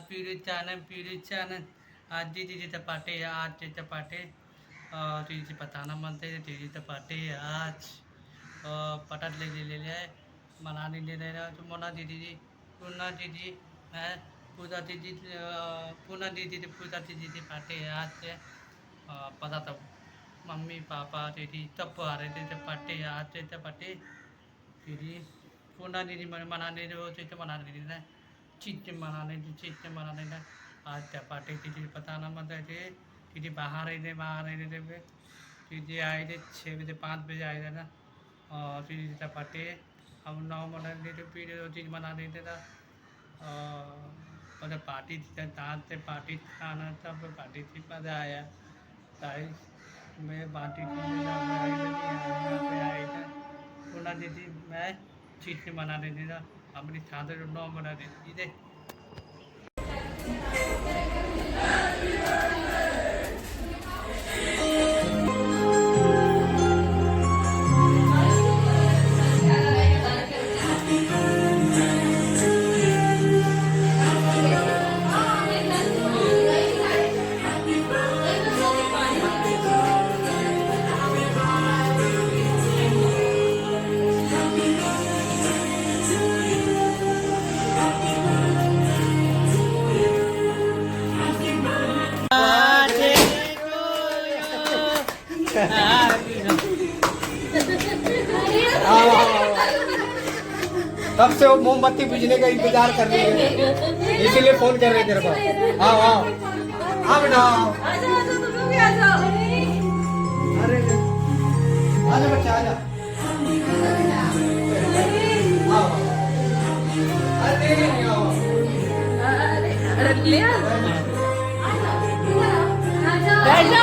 Puree Chanan आज दीदी चपाटे आज चपाटे दीदी बताना मानते दीदी चपाटे आज पटाट ले ले मनाने ले ले रहा तो मोना दीदी है पूजा दीदी पाटे आज से पता तब मम्मी पापा दीदी तब आ रहे थे चपाटे आज से चपाटे दीदी पूना दीदी मनाने वो तो मनाने दीदी ना चीज मनाने ना आज चपाटे दीदी पता ना मत थे दीदी बाहर आई थे दीदी आए थे 6 बजे 5 बजे आए थे ना और दीदी चपाटे हम 9 मना थे फिर वो चीज़ मना रहे थे ना मतलब पार्टी थी दांत से पार्टी खाना था पार्टी थी मज़ा आया ताई मैं पार्टी थी यहाँ पे आए थे पूना दीदी मैं चीज़ मना रही थी ना अपनी छात्र 9 मना रही थी तब से वो मोमबत्ती बुझने का इंतजार कर रही है, इसीलिए फोन कर रहे तेरे को। आओ आओ आओ बेटा अरे आजा बच्चा आजा आओ अरे नहीं आओ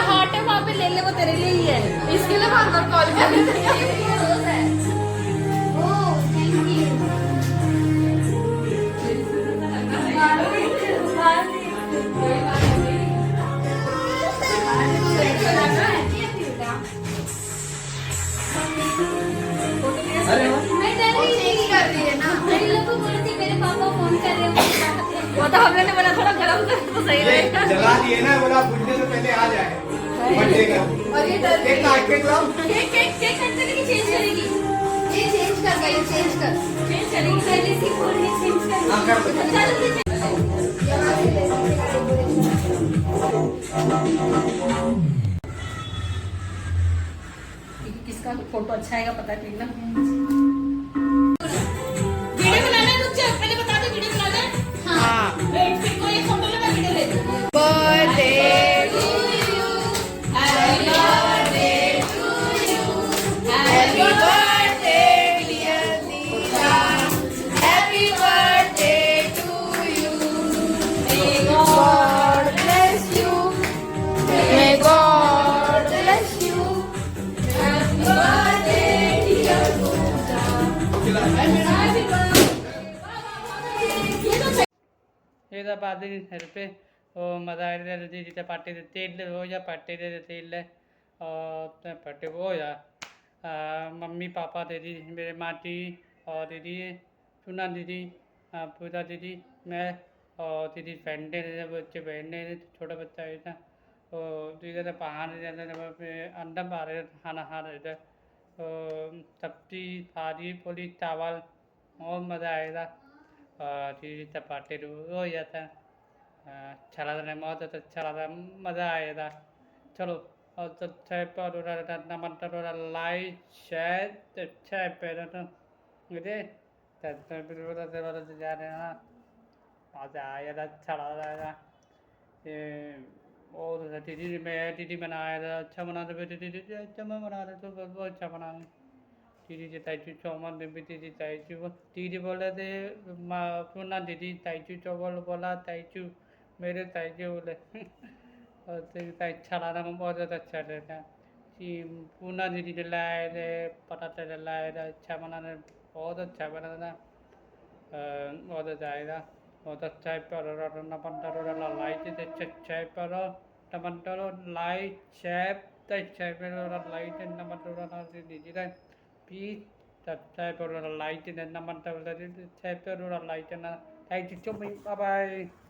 हार्ट है वहाँ पे ले ले वो तेरे लिए ही है इसके लिए बार बार कॉल कर वो तो हम लोग ने बोला थोड़ा गरम कर तो सही रहेगा जला दिए ना बोला बुढ़ने से पहले आ जाए बर्थडे का और ये डर केक काट के लाओ केक कट करेगी चेंज करेगी ये चेंज कर गई चेंज करेगी पहले से बोल के चेंज कर हां कर दो किसका फोटो अच्छा आएगा पता नहीं ना वीडियो बनाना रुक जा पहले बता दो वीडियो बनाना हां वेट फिर कोई फोटो लगा वीडियो ले birthday to you happy birthday to you happy birthday dear दीदा happy birthday to you may God bless you may God bless you happy birthday dear ये बात पे वो मज़ा दीदी चपाटे तेल हो जा पाटे दे तेल और पट्टे हो जा मम्मी पापा दीदी मेरे माटी और दीदी सुना दीदी पूजा दीदी मैं और दीदी फ्रेंडे बच्चे बहने छोटा बच्चा है था तो दीदी तो पहाड़ अंडा पा रहे खाना खा रहे थे तो सब्जी भाजी पूरी चावल बहुत मज़ा आएगा दीदी चपाटे हो जाता अच्छा लग रहा है बहुत अच्छा लग रहा है मज़ा आया था चलो और सब्सक्राइब नमन लाइक शेयर अच्छा है पहले तो मुझे जा रहे हैं ना मज़ा आया था अच्छा लग रहा था ये और दीदी मैं दीदी बनाया था अच्छा बना रहे दीदी अच्छा मैं बना रहे तो बहुत अच्छा बना रहे दीदी ताइचू चौमन बेबी दीदी ताइचू दीदी बोले थे पूना दीदी ताइचू चौबल बोला ताइचू मेरे ताइचू बोले और अच्छा लगा बहुत ज़्यादा अच्छा रहता पूना दीदी ने लाए थे पटाटे लाए थे अच्छा बनाने बहुत अच्छा बना था बहुत अच्छा आएगा बहुत अच्छा है पर टमाटर लाइट अच्छा है पर टमाटर लाइट शेप अच्छा है लाइट टमाटर दीजिए please subscribe or like and then naman tawala subscribe or like and like to me bye bye